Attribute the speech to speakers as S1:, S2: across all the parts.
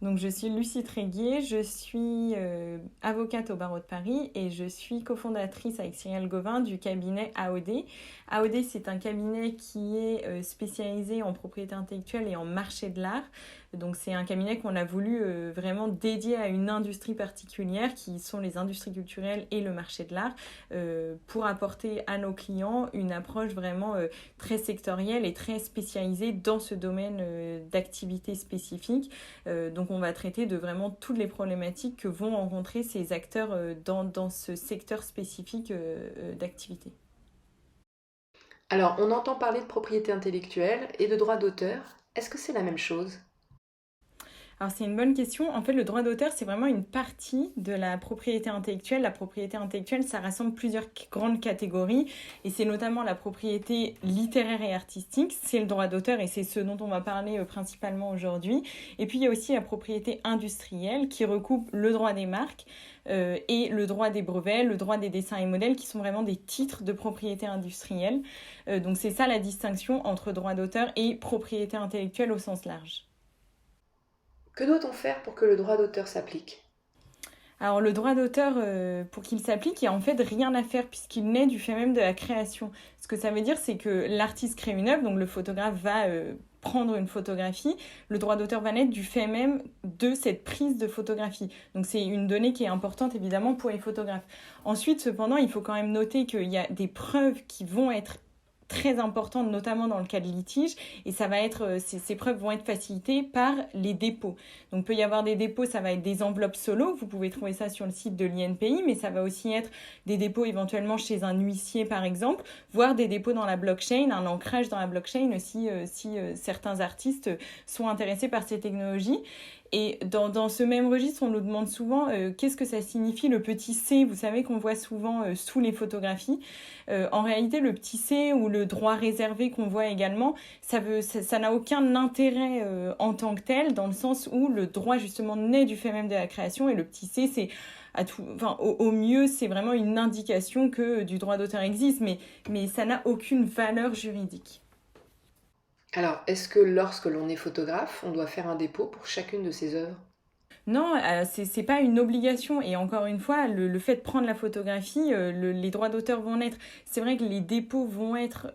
S1: Donc, je suis Lucie Tréguier, je suis avocate au barreau de Paris et je suis cofondatrice avec Cyril Gauvin du cabinet AOD. AOD, c'est un cabinet qui est spécialisé en propriété intellectuelle et en marché de l'art. Donc, c'est un cabinet qu'on a voulu vraiment dédié à une industrie particulière qui sont les industries culturelles et le marché de l'art pour apporter à nos clients une approche vraiment très sectorielle et très spécialisée dans ce domaine d'activité spécifique. Donc on va traiter de vraiment toutes les problématiques que vont rencontrer ces acteurs dans ce secteur spécifique d'activité.
S2: Alors, on entend parler de propriété intellectuelle et de droit d'auteur. Est-ce que c'est la même chose?
S1: Alors c'est une bonne question. En fait, le droit d'auteur, c'est vraiment une partie de la propriété intellectuelle. La propriété intellectuelle, ça rassemble plusieurs grandes catégories et c'est notamment la propriété littéraire et artistique. C'est le droit d'auteur et c'est ce dont on va parler principalement aujourd'hui. Et puis il y a aussi la propriété industrielle qui recoupe le droit des marques et le droit des brevets, le droit des dessins et modèles qui sont vraiment des titres de propriété industrielle. Donc c'est ça la distinction entre droit d'auteur et propriété intellectuelle au sens large.
S2: Que doit-on faire pour que le droit d'auteur s'applique?
S1: Alors le droit d'auteur, pour qu'il s'applique, il n'y a en fait rien à faire puisqu'il naît du fait même de la création. Ce que ça veut dire, c'est que l'artiste crée une œuvre, donc le photographe va prendre une photographie, le droit d'auteur va naître du fait même de cette prise de photographie. Donc c'est une donnée qui est importante évidemment pour les photographes. Ensuite, cependant, il faut quand même noter qu'il y a des preuves qui vont être très importante, notamment dans le cas de litige, et ça va être, ces preuves vont être facilitées par les dépôts. Donc il peut y avoir des dépôts, ça va être des enveloppes solo, vous pouvez trouver ça sur le site de l'INPI, mais ça va aussi être des dépôts éventuellement chez un huissier par exemple, voire des dépôts dans la blockchain, un ancrage dans la blockchain si certains artistes sont intéressés par ces technologies. Et dans ce même registre, on nous demande souvent qu'est-ce que ça signifie le petit c, vous savez qu'on voit souvent sous les photographies. En réalité, le petit c ou le droit réservé qu'on voit également, ça n'a aucun intérêt en tant que tel, dans le sens où le droit justement naît du fait même de la création et le petit c, c'est au mieux, c'est vraiment une indication que du droit d'auteur existe, mais ça n'a aucune valeur juridique.
S2: Alors, est-ce que lorsque l'on est photographe, on doit faire un dépôt pour chacune de ses œuvres?
S1: Non, c'est pas une obligation. Et encore une fois, le fait de prendre la photographie, les droits d'auteur vont naître. C'est vrai que les dépôts vont être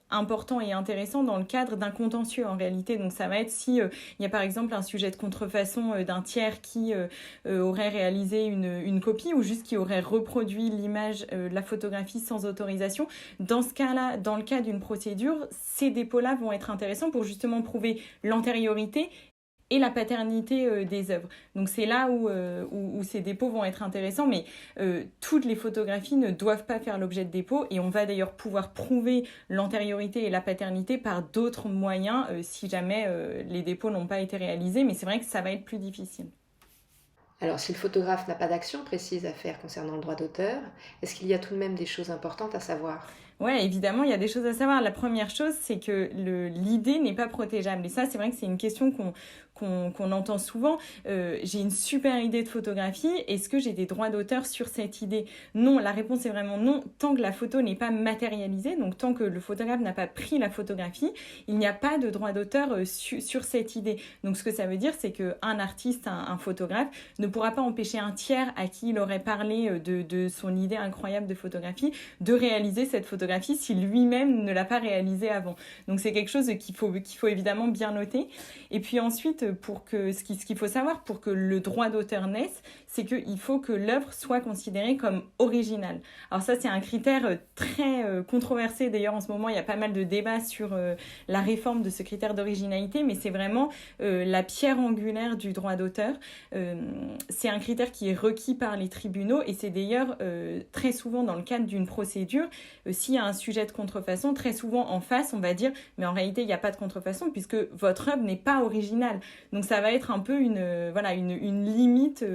S1: importants et intéressants dans le cadre d'un contentieux en réalité. Donc ça va être si il y a par exemple un sujet de contrefaçon d'un tiers qui aurait réalisé une copie ou juste qui aurait reproduit l'image, la photographie sans autorisation. Dans ce cas-là, dans le cas d'une procédure, ces dépôts-là vont être intéressants pour justement prouver l'antériorité et la paternité des œuvres. Donc c'est là où ces dépôts vont être intéressants, mais toutes les photographies ne doivent pas faire l'objet de dépôts et on va d'ailleurs pouvoir prouver l'antériorité et la paternité par d'autres moyens si jamais les dépôts n'ont pas été réalisés, mais c'est vrai que ça va être plus difficile.
S2: Alors, si le photographe n'a pas d'action précise à faire concernant le droit d'auteur, est-ce qu'il y a tout de même des choses importantes à savoir?
S1: Ouais, évidemment, il y a des choses à savoir. La première chose, c'est que l'idée n'est pas protégeable. Et ça, c'est vrai que c'est une question qu'on entend souvent. J'ai une super idée de photographie. Est-ce que j'ai des droits d'auteur sur cette idée? Non, la réponse est vraiment non. Tant que la photo n'est pas matérialisée, donc tant que le photographe n'a pas pris la photographie, il n'y a pas de droit d'auteur sur cette idée. Donc ce que ça veut dire, c'est qu'un artiste, un photographe, ne pourra pas empêcher un tiers à qui il aurait parlé de son idée incroyable de photographie de réaliser cette photographie si lui-même ne l'a pas réalisée avant. Donc c'est quelque chose qu'il faut évidemment bien noter. Et puis ensuite, ce qu'il faut savoir pour que le droit d'auteur naisse, c'est qu'il faut que l'œuvre soit considérée comme originale. Alors ça, c'est un critère très controversé. D'ailleurs, en ce moment, il y a pas mal de débats sur la réforme de ce critère d'originalité, mais c'est vraiment la pierre angulaire du droit d'auteur. C'est un critère qui est requis par les tribunaux et c'est d'ailleurs très souvent dans le cadre d'une procédure, s'il y a un sujet de contrefaçon, très souvent en face, on va dire, mais en réalité, il n'y a pas de contrefaçon puisque votre œuvre n'est pas originale. Donc ça va être un peu une limite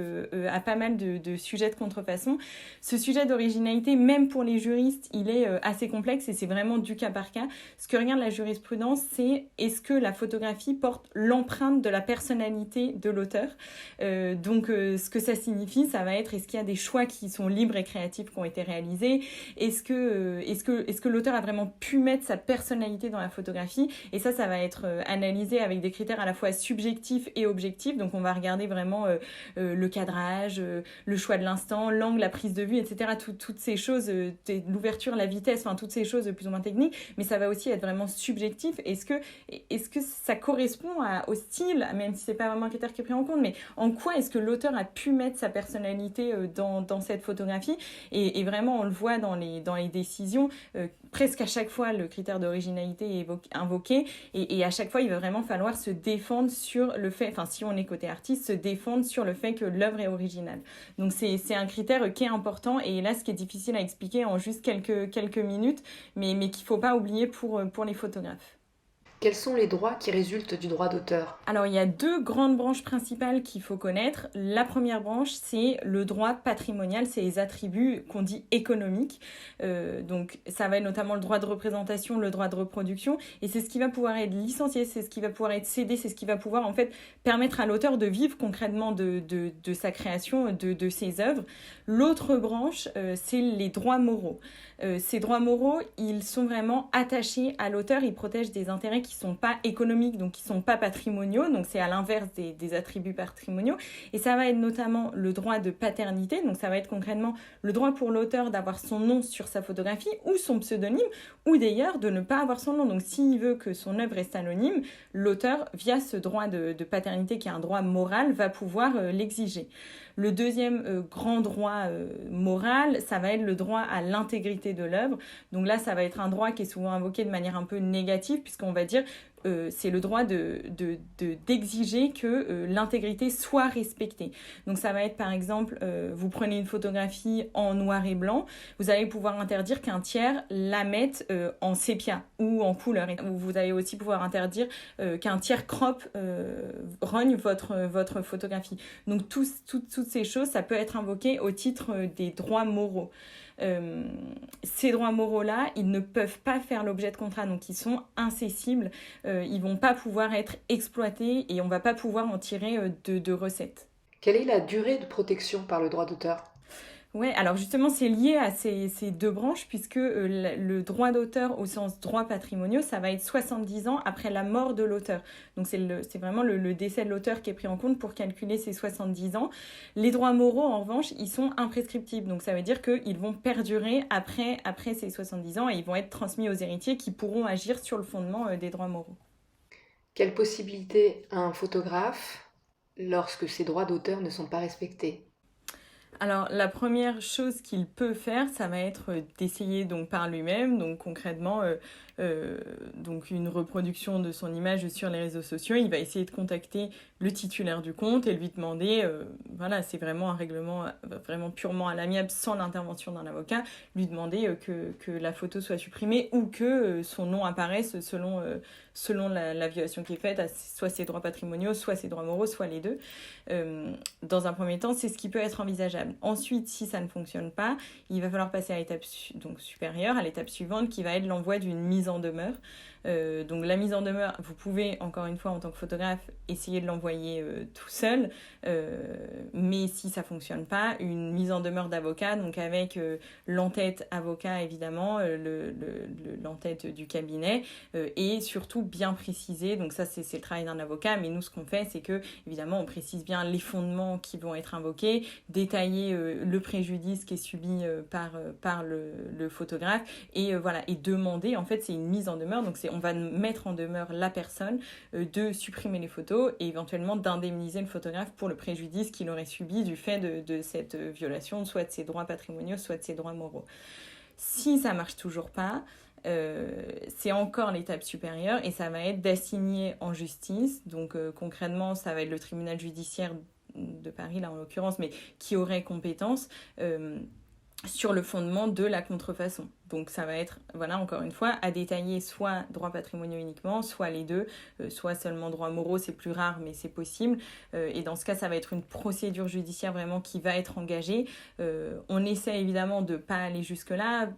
S1: à pas mal de sujets de contrefaçon. Ce sujet d'originalité, même pour les juristes, il est assez complexe et c'est vraiment du cas par cas. Ce que regarde la jurisprudence, c'est est-ce que la photographie porte l'empreinte de la personnalité de l'auteur. Ce que ça signifie, ça va être est-ce qu'il y a des choix qui sont libres et créatifs qui ont été réalisés, est-ce que l'auteur a vraiment pu mettre sa personnalité dans la photographie, et ça va être analysé avec des critères à la fois subjectifs subjectif et objectif. Donc on va regarder vraiment le cadrage, le choix de l'instant, l'angle, la prise de vue, etc. Toutes ces choses, l'ouverture, la vitesse, enfin toutes ces choses plus ou moins techniques, mais ça va aussi être vraiment subjectif. Est-ce que ça correspond au style, même si c'est pas vraiment un critère qui est pris en compte, mais en quoi est-ce que l'auteur a pu mettre sa personnalité dans cette photographie, et vraiment on le voit dans les décisions, presque à chaque fois le critère d'originalité est invoqué, et à chaque fois il va vraiment falloir se défendre sur le fait, enfin si on est côté artiste, se défendre sur le fait que l'œuvre est originale. Donc c'est un critère qui est important, et là ce qui est difficile à expliquer en juste quelques minutes, mais qu'il ne faut pas oublier pour les photographes.
S2: Quels sont les droits qui résultent du droit d'auteur?
S1: Alors, il y a deux grandes branches principales qu'il faut connaître. La première branche, c'est le droit patrimonial, c'est les attributs qu'on dit économiques. Donc, ça va être notamment le droit de représentation, le droit de reproduction, et c'est ce qui va pouvoir être licencié, c'est ce qui va pouvoir être cédé, c'est ce qui va pouvoir en fait permettre à l'auteur de vivre concrètement de sa création, de ses œuvres. L'autre branche, c'est les droits moraux. Ces droits moraux, ils sont vraiment attachés à l'auteur, ils protègent des intérêts qui ne sont pas économiques, donc qui ne sont pas patrimoniaux, donc c'est à l'inverse des attributs patrimoniaux, et ça va être notamment le droit de paternité, donc ça va être concrètement le droit pour l'auteur d'avoir son nom sur sa photographie ou son pseudonyme, ou d'ailleurs de ne pas avoir son nom. Donc s'il veut que son œuvre reste anonyme, l'auteur, via ce droit de paternité qui est un droit moral, va pouvoir l'exiger. Le deuxième grand droit moral, ça va être le droit à l'intégrité de l'œuvre. Donc là, ça va être un droit qui est souvent invoqué de manière un peu négative, puisqu'on va dire c'est le droit d'exiger que l'intégrité soit respectée. Donc ça va être par exemple, vous prenez une photographie en noir et blanc, vous allez pouvoir interdire qu'un tiers la mette en sépia ou en couleur. Et vous allez aussi pouvoir interdire qu'un tiers crop rogne votre photographie. Donc toutes ces choses, ça peut être invoqué au titre des droits moraux. Ces droits moraux-là, ils ne peuvent pas faire l'objet de contrats, donc ils sont incessibles, ils vont pas pouvoir être exploités et on va pas pouvoir en tirer de recettes.
S2: Quelle est la durée de protection par le droit d'auteur?
S1: Ouais, alors justement, c'est lié à ces deux branches, puisque le droit d'auteur, au sens droit patrimoniaux, ça va être 70 ans après la mort de l'auteur. Donc c'est vraiment le décès de l'auteur qui est pris en compte pour calculer ces 70 ans. Les droits moraux, en revanche, ils sont imprescriptibles. Donc ça veut dire qu'ils vont perdurer après ces 70 ans, et ils vont être transmis aux héritiers qui pourront agir sur le fondement des droits moraux.
S2: Quelle possibilité a un photographe lorsque ses droits d'auteur ne sont pas respectés?
S1: Alors, la première chose qu'il peut faire, ça va être d'essayer donc par lui-même, donc concrètement, donc une reproduction de son image sur les réseaux sociaux. Il va essayer de contacter le titulaire du compte et lui demander, voilà, c'est vraiment un règlement vraiment purement à l'amiable, sans l'intervention d'un avocat, lui demander que la photo soit supprimée ou que son nom apparaisse selon la violation qui est faite, à soit ses droits patrimoniaux, soit ses droits moraux, soit les deux. Dans un premier temps, c'est ce qui peut être envisageable. Ensuite, si ça ne fonctionne pas, il va falloir passer à l'étape donc supérieure, à l'étape suivante, qui va être l'envoi d'une mise en demeure. Donc la mise en demeure, vous pouvez encore une fois en tant que photographe essayer de l'envoyer tout seul, mais si ça fonctionne pas, une mise en demeure d'avocat, donc avec l'entête avocat évidemment, l'entête du cabinet, et surtout bien préciser, donc ça c'est le travail d'un avocat, mais nous ce qu'on fait c'est que évidemment on précise bien les fondements qui vont être invoqués, détailler le préjudice qui est subi par le photographe, et voilà, et demander, en fait c'est une mise en demeure, donc on va mettre en demeure la personne de supprimer les photos et éventuellement d'indemniser le photographe pour le préjudice qu'il aurait subi du fait de cette violation, soit de ses droits patrimoniaux, soit de ses droits moraux. Si ça marche toujours pas, c'est encore l'étape supérieure et ça va être d'assigner en justice, donc concrètement ça va être le tribunal judiciaire de Paris là en l'occurrence, mais qui aurait compétence sur le fondement de la contrefaçon. Donc ça va être, voilà, encore une fois, à détailler soit droits patrimoniaux uniquement, soit les deux, soit seulement droits moraux, c'est plus rare, mais c'est possible. Et dans ce cas, ça va être une procédure judiciaire vraiment qui va être engagée. On essaie évidemment de ne pas aller jusque-là.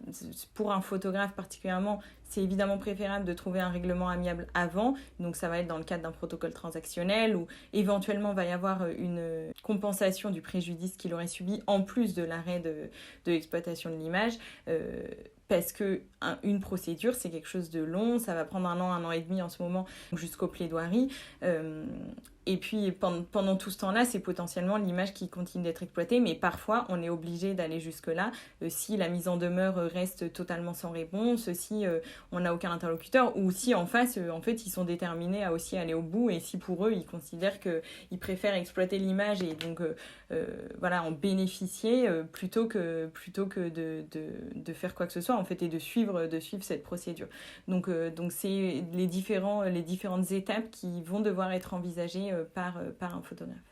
S1: Pour un photographe particulièrement, c'est évidemment préférable de trouver un règlement amiable avant. Donc ça va être dans le cadre d'un protocole transactionnel où éventuellement il va y avoir une compensation du préjudice qu'il aurait subi en plus de l'arrêt de l'exploitation de l'image. parce que une procédure, c'est quelque chose de long, ça va prendre 1 an et demi en ce moment, jusqu'aux plaidoiries. Et puis pendant tout ce temps-là, c'est potentiellement l'image qui continue d'être exploitée, mais parfois on est obligé d'aller jusque-là si la mise en demeure reste totalement sans réponse, si on n'a aucun interlocuteur, ou si en face, en fait, ils sont déterminés à aussi aller au bout, et si pour eux, ils considèrent qu'ils préfèrent exploiter l'image et donc en bénéficier plutôt que de faire quoi que ce soit, en fait, et de suivre cette procédure. Donc c'est les différentes étapes qui vont devoir être envisagées par un photographe.